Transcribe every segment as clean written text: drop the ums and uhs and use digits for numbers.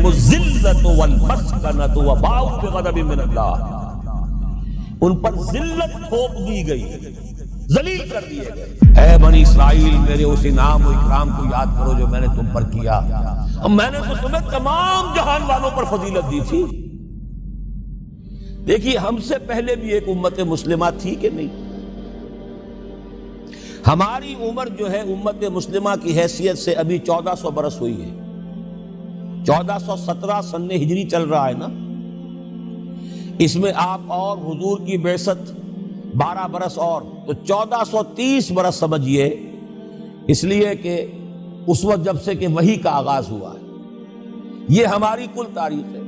علیہم الذلۃ والمسکنۃ وباؤوا بغضب من اللہ، ان پر ذلت تھوپ دی گئی، ذلیل کر دیے گئے۔ اے بنی اسرائیل میرے اس انعام و اکرام کو یاد کرو جو میں نے تم پر کیا، اور میں نے تو تمہیں تمام جہان والوں پر فضیلت دی تھی۔ دیکھیے ہم سے پہلے بھی ایک امت مسلمہ تھی کہ نہیں؟ ہماری عمر جو ہے امت مسلمہ کی حیثیت سے ابھی 1400 برس ہوئی ہے، 1417 سن ہجری چل رہا ہے نا، اس میں آپ اور حضور کی بعثت 12 برس اور، تو 1430 برس سمجھیے، اس لیے کہ اس وقت جب سے کہ وحی کا آغاز ہوا ہے، یہ ہماری کل تاریخ ہے،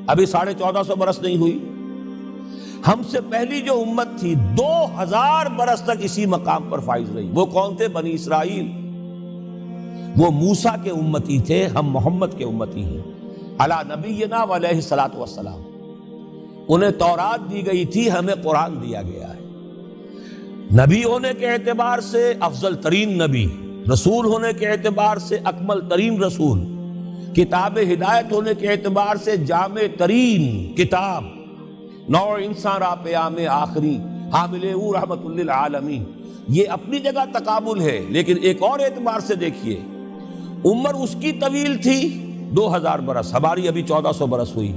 ابھی 1450 برس نہیں ہوئی۔ ہم سے پہلی جو امت تھی 2000 برس تک اسی مقام پر فائز رہی۔ وہ کون تھے؟ بنی اسرائیل، وہ موسیٰ کے امتی تھے، ہم محمد کے امتی ہیں علی نبینا و علیہ الصلوۃ والسلام۔ انہیں تورات دی گئی تھی، ہمیں قرآن دیا گیا ہے۔ نبی ہونے کے اعتبار سے افضل ترین نبی، رسول ہونے کے اعتبار سے اکمل ترین رسول، کتاب ہدایت ہونے کے اعتبار سے جامع ترین کتاب، نوع انسان را پیام آخری، حامل او رحمت للعالمین۔ یہ اپنی جگہ تقابل ہے، لیکن ایک اور اعتبار سے دیکھیے، عمر اس کی طویل تھی 2000 برس، ہماری ابھی 1400 برس ہوئی۔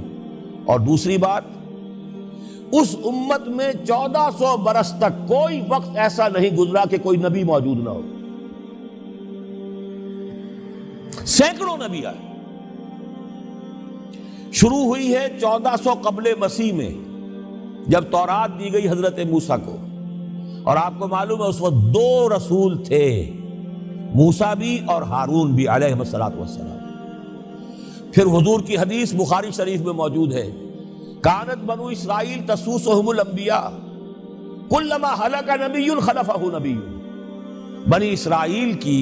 اور دوسری بات، اس امت میں 1400 برس تک کوئی وقت ایسا نہیں گزرا کہ کوئی نبی موجود نہ ہو، سینکڑوں نبی آئے۔ شروع ہوئی ہے 1400 قبل مسیح میں، جب تورات دی گئی حضرت موسیٰ کو، اور آپ کو معلوم ہے اس وقت 2 رسول تھے، موسیٰ بھی اور ہارون بھی علیہ السلام۔ پھر حضور کی حدیث بخاری شریف میں موجود ہے، کانت بنو اسرائیل تسوسہم الانبیاء کلما ہلک نبی خلفہ نبی۔ بنی اسرائیل کی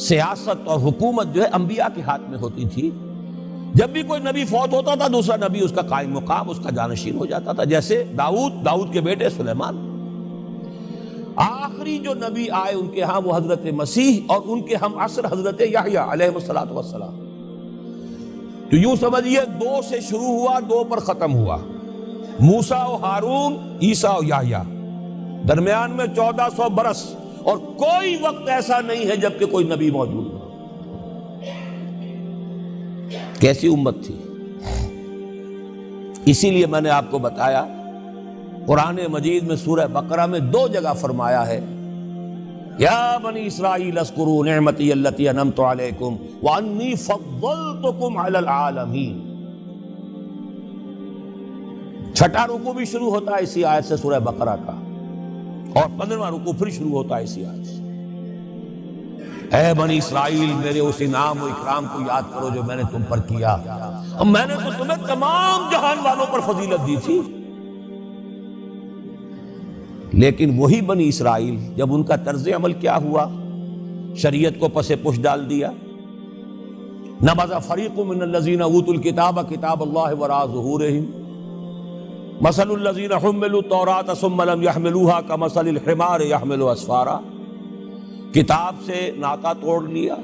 سیاست اور حکومت جو ہے انبیاء کے ہاتھ میں ہوتی تھی، جب بھی کوئی نبی فوت ہوتا تھا دوسرا نبی اس کا قائم مقام، اس کا جانشین ہو جاتا تھا، جیسے داؤد کے بیٹے سلیمان۔ آخری جو نبی آئے ان کے ہاں وہ حضرت مسیح، اور ان کے ہم عصر حضرت یحییٰ علیہ السلام۔ تو یوں سمجھیے 2 سے شروع ہوا، 2 پر ختم ہوا، موسیٰ و ہارون، عیسیٰ و یحییٰ، درمیان میں 1400 برس، اور کوئی وقت ایسا نہیں ہے جب کہ کوئی نبی موجود نہ ہو۔ کیسی امت تھی! اسی لیے میں نے آپ کو بتایا، قرآن مجید میں سورہ بقرہ میں 2 جگہ فرمایا ہے، یا بنی اسرائیل اذکروا نعمتی التی انعمت علیکم وانی فضلتکم علی العالمین۔ 6واں رکوع بھی شروع ہوتا ہے اسی آیت سے سورہ بقرہ کا، اور 15واں رکوع پھر شروع ہوتا ہے اسی آیت سے۔ اے بنی اسرائیل میرے اس انعام و اکرام کو یاد کرو جو میں نے تم پر کیا، اور میں نے تو تمہیں تمام جہان والوں پر فضیلت دی تھی۔ لیکن وہی بنی اسرائیل جب ان کا طرز عمل کیا ہوا، شریعت کو پس پش ڈال دیا، نبذ فریق من الذین اوتوا الکتاب کتاب اللہ وراء ظہورہم مثل الذین حملوا التوراۃ ثم لم یحملوها کمثل الحمار یحمل اسفارا۔ کتاب سے ناطہ توڑ لیا،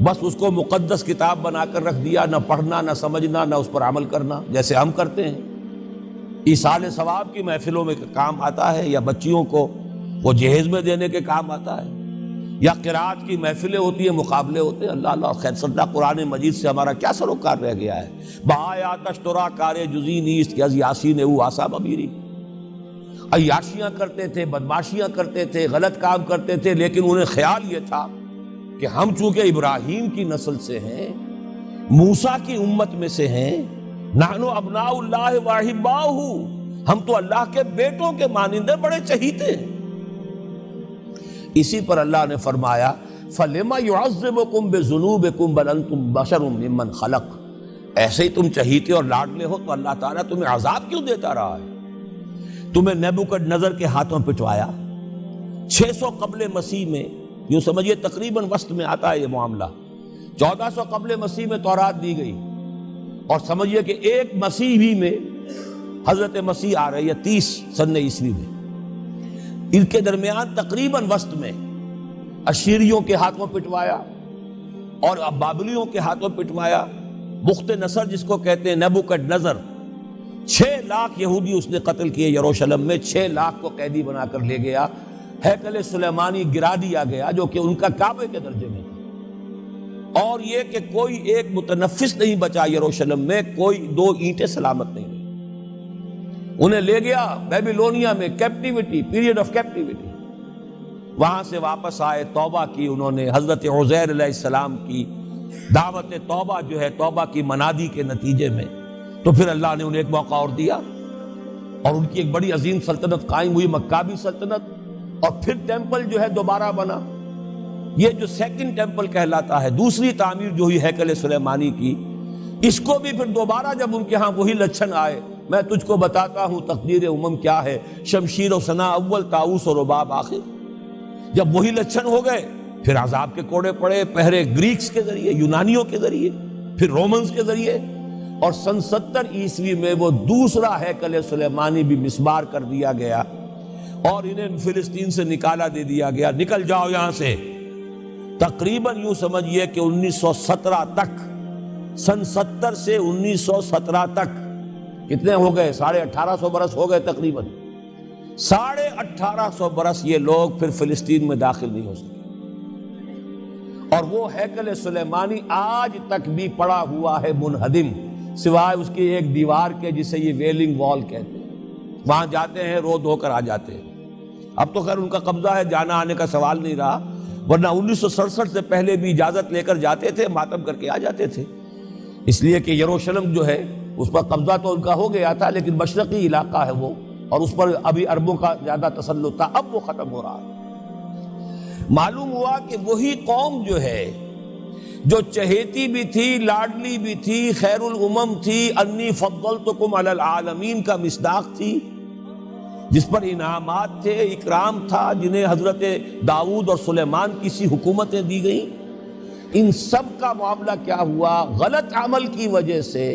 بس اس کو مقدس کتاب بنا کر رکھ دیا، نہ پڑھنا، نہ سمجھنا، نہ اس پر عمل کرنا، جیسے ہم کرتے ہیں۔ ایصال ثواب کی محفلوں میں کام آتا ہے، یا بچیوں کو وہ جہیز میں دینے کے کام آتا ہے، یا قرات کی محفلیں ہوتی ہیں، مقابلے ہوتے ہیں۔ اللہ اللہ خیر صدہ قرآن مجید سے ہمارا کیا سروکار رہ گیا ہے۔ بآیات اشترا کار جزی نیست کہ از یاسین او آسا بمیری۔ عیاشیاں کرتے تھے، بدماشیاں کرتے تھے، غلط کام کرتے تھے، لیکن انہیں خیال یہ تھا کہ ہم چونکہ ابراہیم کی نسل سے ہیں، موسیٰ کی امت میں سے ہیں، نحن ابناء اللہ واحباؤہ، ہم تو اللہ کے بیٹوں کے مانندے بڑے چہیتے ہیں۔ اسی پر اللہ نے فرمایا فَلِمَ يُعَذِّبُكُمْ بِذُنُوبِكُمْ بَلْ أَنْتُمْ بَشَرٌ مِّمَّنْ خَلَقَ۔ ایسے ہی تم چہیتے اور لاڈلے ہو تو اللہ تعالیٰ تمہیں عذاب کیوں دیتا رہا ہے؟ تمہیں نیبوکڈنیزر کے ہاتھوں پٹوایا 600 قبل مسیح میں، یوں سمجھیے تقریباً وسط میں آتا ہے یہ معاملہ۔ 1400 قبل مسیح میں تورات دی گئی، اور سمجھیے کہ ایک مسیحی میں حضرت مسیح آ رہی ہے 30 سن عیسوی میں، ان کے درمیان تقریباً وسط میں اشیریوں کے ہاتھوں پٹوایا اور بابلیوں کے ہاتھوں پٹوایا، بخت نصر جس کو کہتے ہیں، نیبوکڈنیزر، 6 لاکھ یہودی اس نے قتل کیے یروشلم میں، 6 لاکھ کو قیدی بنا کر لے گیا، ہیکل سلیمانی گرا دیا گیا جو کہ ان کا کعبے کے درجے میں تھا، اور یہ کہ کوئی ایک متنفس نہیں بچا یروشلم میں، کوئی 2 اینٹیں سلامت نہیں رہی، انہیں لے گیا بیبیلونیا میں، کیپٹیوٹی، پیریڈ آف کیپٹیوٹی، وہاں سے واپس آئے، توبہ کی انہوں نے، حضرت عزیر علیہ السلام کی دعوت توبہ جو ہے، توبہ کی منادی کے نتیجے میں، تو پھر اللہ نے انہیں ایک موقع اور دیا، اور ان کی ایک بڑی عظیم سلطنت قائم ہوئی، مکابی سلطنت، اور پھر ٹیمپل جو ہے دوبارہ بنا، یہ جو سیکنڈ ٹیمپل کہلاتا ہے، دوسری تعمیر جو ہوئی ہیکل سلیمانی کی، اس کو بھی پھر دوبارہ جب ان کے ہاں وہی لچھن آئے، میں تجھ کو بتاتا ہوں تقدیر امم کیا ہے، شمشیر و سنا اول، طاؤس و رباب آخر، جب وہی لچھن ہو گئے پھر عذاب کے کوڑے پڑے، پہرے گریکس کے ذریعے، یونانیوں کے ذریعے، پھر رومنز کے ذریعے، اور سن 70 عیسوی میں وہ دوسرا ہیکل سلیمانی بھی مسمار کر دیا گیا، اور انہیں فلسطین سے نکالا دے دیا گیا، نکل جاؤ یہاں سے۔ تقریباً یوں سمجھئے کہ 1917 تک، سن 70 سے 1917 تک کتنے ہو گئے؟ 1850 برس ہو گئے تقریباً، 1850 برس یہ لوگ پھر فلسطین میں داخل نہیں ہو سکے، اور وہ ہیکل سلیمانی آج تک بھی پڑا ہوا ہے منہدم، سوائے اس کی ایک دیوار کے جسے یہ ویلنگ وال کہتے ہیں، وہاں جاتے ہیں رو دھو کر آ جاتے ہیں۔ اب تو خیر ان کا قبضہ ہے، جانا آنے کا سوال نہیں رہا، ورنہ 1967 سے پہلے بھی اجازت لے کر جاتے تھے، ماتم کر کے آ جاتے تھے، اس لیے کہ یروشلم جو ہے اس پر قبضہ تو ان کا ہو گیا تھا، لیکن مشرقی علاقہ ہے وہ، اور اس پر ابھی عربوں کا زیادہ تسلط تھا، اب وہ ختم ہو رہا ہے۔ معلوم ہوا کہ وہی قوم جو ہے، جو چہیتی بھی تھی، لاڈلی بھی تھی، خیر الامم تھی، انی فضلتکم علی العالمین کا مصداق تھی، جس پر انعامات تھے، اکرام تھا، جنہیں حضرت داؤد اور سلیمان کی سی حکومتیں دی گئیں، ان سب کا معاملہ کیا ہوا؟ غلط عمل کی وجہ سے،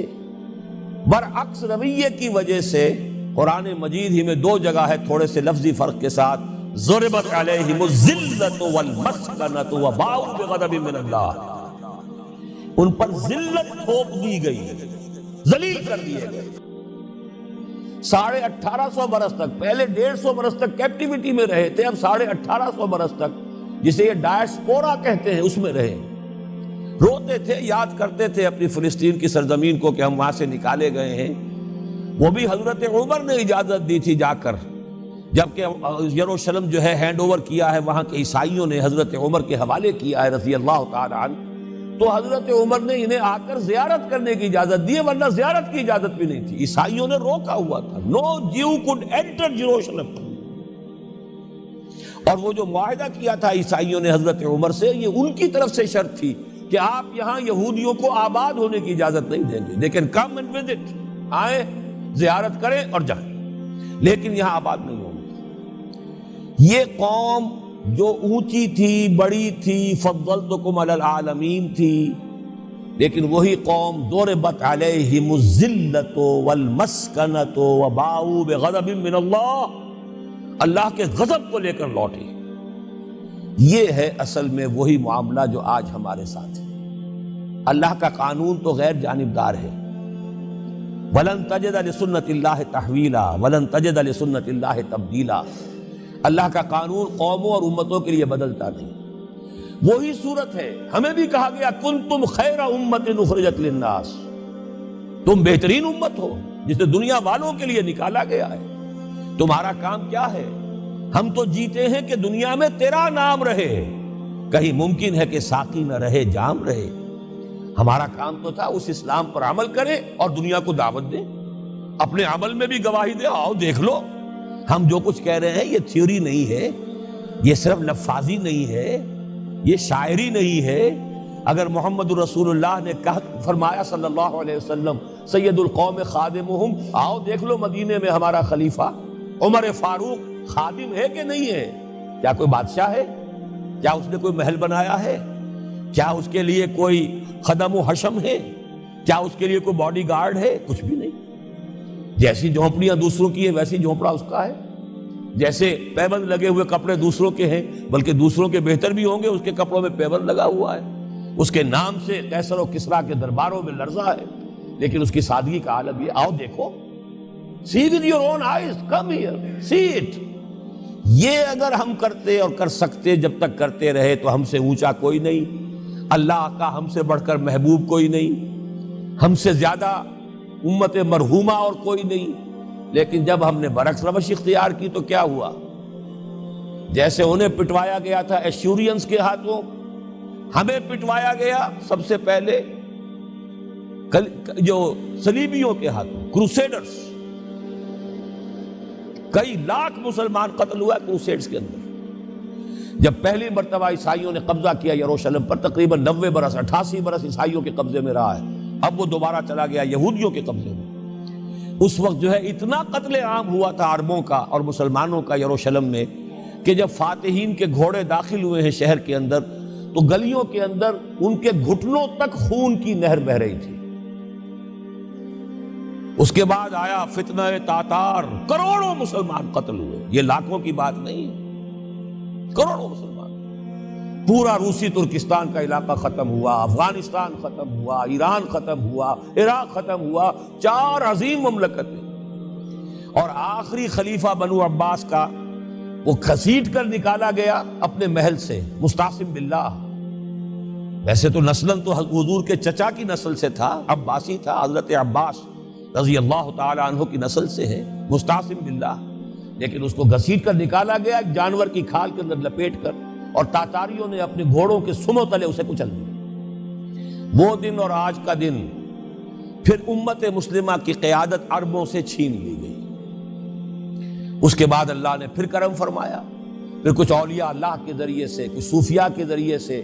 برعکس رویے کی وجہ سے، قرآن مجید ہی میں 2 جگہ ہے تھوڑے سے لفظی فرق کے ساتھ، ضربت علیہم الذلۃ والمسکنۃ وباؤوا بغضب من اللہ، ان پر ذلت تھوپ دی گئی، ذلیل کر دیے گئے۔ 1850 برس تک، پہلے 150 برس تک کیپٹیوٹی میں رہے تھے، اب 1850 برس تک، جسے یہ ڈائسپورا کہتے ہیں، اس میں رہے، روتے تھے، یاد کرتے تھے اپنی فلسطین کی سرزمین کو کہ ہم وہاں سے نکالے گئے ہیں۔ وہ بھی حضرت عمر نے اجازت دی تھی جا کر، جبکہ یروشلم جو ہے ہینڈ اوور کیا ہے وہاں کے عیسائیوں نے، حضرت عمر کے حوالے کیا ہے رضی اللہ تعالی عنہ، تو حضرت عمر نے انہیں آ کر زیارت کرنے کی اجازت دی ہے، ورنہ زیارت کی اجازت بھی نہیں تھی، عیسائیوں نے روکا ہوا تھا، نو جیو کوڈ انٹر جیروشلم۔ اور وہ جو معاہدہ کیا تھا عیسائیوں نے حضرت عمر سے، یہ ان کی طرف سے شرط تھی کہ آپ یہاں یہودیوں کو آباد ہونے کی اجازت نہیں دیں گے، لیکن کم اینڈ وزٹ، آئیں زیارت کریں اور جائیں، لیکن یہاں آباد نہیں ہوں گے۔ یہ قوم جو اونچی تھی، بڑی تھی، فضلتکم علی العالمین تھی، لیکن وہی قوم ضربت علیہم الذلۃ والمسکنۃ وباؤوا بغضب من اللہ، اللہ کے غضب کو لے کر لوٹی۔ یہ ہے اصل میں وہی معاملہ جو آج ہمارے ساتھ ہے۔ اللہ کا قانون تو غیر جانبدار ہے، وَلَن تَجِدَ لِسُنَّتِ اللَّهِ تَحْوِيلًا وَلَن تَجِدَ لِسُنَّتِ اللَّهِ تَبْدِيلًا۔ اللہ کا قانون قوموں اور امتوں کے لیے بدلتا نہیں، وہی صورت ہے۔ ہمیں بھی کہا گیا کنتم خیر امت اخرجت للناس، تم بہترین امت ہو جسے دنیا والوں کے لیے نکالا گیا ہے۔ تمہارا کام کیا ہے؟ ہم تو جیتے ہیں کہ دنیا میں تیرا نام رہے، کہیں ممکن ہے کہ ساقی نہ رہے، جام رہے۔ ہمارا کام تو تھا اس اسلام پر عمل کریں اور دنیا کو دعوت دیں، اپنے عمل میں بھی گواہی دے، آؤ دیکھ لو ہم جو کچھ کہہ رہے ہیں یہ تھیوری نہیں ہے، یہ صرف لفاظی نہیں ہے، یہ شاعری نہیں ہے۔ اگر محمد رسول اللہ نے فرمایا صلی اللہ علیہ وسلم سید القوم خادمہم، آؤ دیکھ لو مدینے میں ہمارا خلیفہ عمر فاروق خادم ہے کہ نہیں ہے؟ کیا کوئی بادشاہ ہے؟ کیا اس نے کوئی محل بنایا ہے؟ کیا اس کے لیے کوئی خدم و حشم ہے؟ کیا اس کے لیے کوئی باڈی گارڈ ہے؟ کچھ بھی نہیں۔ جیسی جھونپڑیاں دوسروں کی ہیں ویسی جھونپڑا اس کا ہے، جیسے پیبند لگے ہوئے کپڑے دوسروں کے ہیں، بلکہ دوسروں کے بہتر بھی ہوں گے، اس کے کپڑوں میں پیبند لگا ہوا ہے۔ اس کے نام سے قیصر و کسریٰ کے درباروں میں لرزہ ہے، لیکن اس کی سادگی کا عالم یہ، آؤ دیکھو، see with your own eyes, come here, see it۔ یہ اگر ہم کرتے اور کر سکتے، جب تک کرتے رہے تو ہم سے اونچا کوئی نہیں، اللہ کا ہم سے بڑھ کر محبوب کوئی نہیں، ہم سے زیادہ امت مرحومہ اور کوئی نہیں۔ لیکن جب ہم نے برعکس روش اختیار کی تو کیا ہوا؟ جیسے انہیں پٹوایا گیا تھا ایشورینز کے ہاتھوں، ہمیں پٹوایا گیا سب سے پہلے جو صلیبیوں کے ہاتھوں، کروسیڈرز۔ کئی لاکھ مسلمان قتل ہوا کروسیڈز کے اندر۔ جب پہلی مرتبہ عیسائیوں نے قبضہ کیا یروشلم پر، تقریباً 90 برس 88 برس عیسائیوں کے قبضے میں رہا ہے، اب وہ دوبارہ چلا گیا یہودیوں کے قبضے میں۔ اس وقت جو ہے اتنا قتل عام ہوا تھا عربوں کا اور مسلمانوں کا یروشلم میں کہ جب فاتحین کے گھوڑے داخل ہوئے ہیں شہر کے اندر تو گلیوں کے اندر ان کے گھٹنوں تک خون کی نہر بہہ رہی تھی۔ اس کے بعد آیا فتنہ تاتار، کروڑوں مسلمان قتل ہوئے، یہ لاکھوں کی بات نہیں، کروڑوں مسلمان۔ پورا روسی ترکستان کا علاقہ ختم ہوا، افغانستان ختم ہوا، ایران ختم ہوا، عراق ختم ہوا، 4 عظیم مملکتیں۔ اور آخری خلیفہ بنو عباس کا وہ گھسیٹ کر نکالا گیا اپنے محل سے، مستعصم باللہ۔ ویسے تو نسلاً تو حضور کے چچا کی نسل سے تھا، عباسی تھا، حضرت عباس رضی اللہ تعالی عنہ کی نسل سے ہے، مستعصم باللہ، لیکن اس کو گھسیٹ کر نکالا گیا ایک جانور کی کھال کے اندر لپیٹ کر، اور تاتاریوں نے اپنے گھوڑوں کے سموں تلے اسے کچل دیا۔ وہ دن اور آج کا دن پھر امت مسلمہ کی قیادت عربوں سے چھین لی گئی۔ اس کے بعد اللہ نے پھر کرم فرمایا، پھر کچھ اولیاء اللہ کے ذریعے سے، کچھ صوفیاء کے ذریعے سے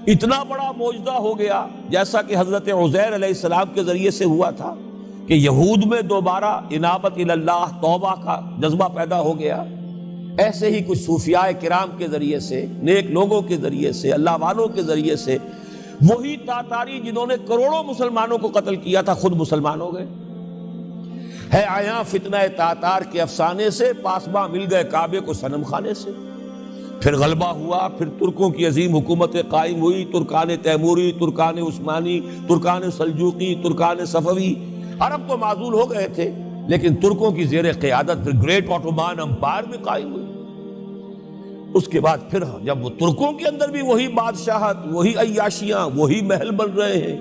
اتنا بڑا معجزہ ہو گیا، جیسا کہ حضرت عزیر علیہ السلام کے ذریعے سے ہوا تھا کہ یہود میں دوبارہ انابت اللہ، توبہ کا جذبہ پیدا ہو گیا۔ ایسے ہی کچھ صوفیاء کرام کے ذریعے سے، نیک لوگوں کے ذریعے سے، اللہ والوں کے ذریعے سے، وہی تاتاری جنہوں نے کروڑوں مسلمانوں کو قتل کیا تھا خود مسلمان ہو گئے۔ ہے آیا فتنہ تاتار کے افسانے سے، پاسباں مل گئے کعبے کو صنم خانے سے۔ پھر غلبہ ہوا، پھر ترکوں کی عظیم حکومتیں قائم ہوئی، ترکان تیموری، Terken Usmani, Terken Seljuqi, Terken صفوی۔ عرب تو معزول ہو گئے تھے، لیکن ترکوں کی زیر قیادت پھر گریٹ آٹومان امپائر بھی قائم ہوئی۔ اس کے بعد پھر جب وہ ترکوں کے اندر بھی وہی بادشاہت، وہی عیاشیاں، وہی محل بن رہے ہیں،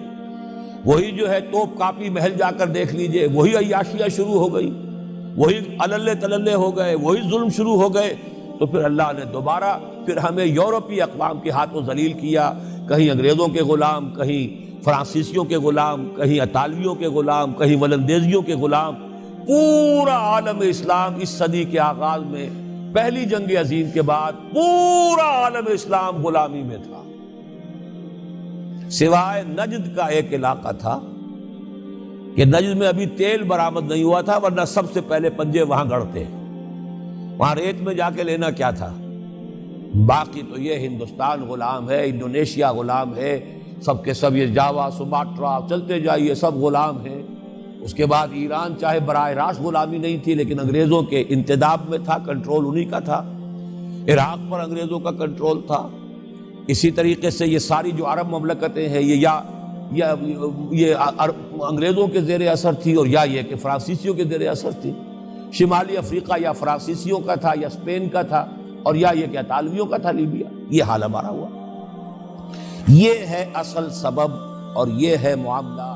وہی جو ہے توپ کاپی محل جا کر دیکھ لیجئے، وہی عیاشیاں شروع ہو گئی، وہی عللے تللے ہو گئے، وہی ظلم شروع ہو گئے، تو پھر اللہ نے دوبارہ پھر ہمیں یورپی اقوام کے ہاتھوں ذلیل کیا، کہیں انگریزوں کے غلام، کہیں فرانسیسیوں کے غلام، کہیں اطالویوں کے غلام، کہیں ولندیزیوں کے غلام۔ پورا عالم اسلام اس صدی کے آغاز میں پہلی جنگ عظیم کے بعد پورا عالم اسلام غلامی میں تھا، سوائے نجد کا ایک علاقہ تھا کہ نجد میں ابھی تیل برآمد نہیں ہوا تھا، ورنہ سب سے پہلے پنجے وہاں گڑتے، وہاں ریت میں جا کے لینا کیا تھا۔ باقی تو یہ ہندوستان غلام ہے، انڈونیشیا غلام ہے، سب کے سب، یہ جاوا، سماٹرا، چلتے جائیے سب غلام ہیں۔ اس کے بعد ایران چاہے براہ راست غلامی نہیں تھی لیکن انگریزوں کے انتداب میں تھا، کنٹرول انہی کا تھا۔ عراق پر انگریزوں کا کنٹرول تھا۔ اسی طریقے سے یہ ساری جو عرب مملکتیں ہیں یہ انگریزوں کے زیر اثر تھی، اور یا یہ کہ فرانسیسیوں کے زیر اثر تھی۔ شمالی افریقہ یا فرانسیسیوں کا تھا یا اسپین کا تھا، اور یا یہ کہ اطالویوں کا تھا، لیبیا۔ یہ حال ہمارا ہوا۔ یہ ہے اصل سبب اور یہ ہے معاملہ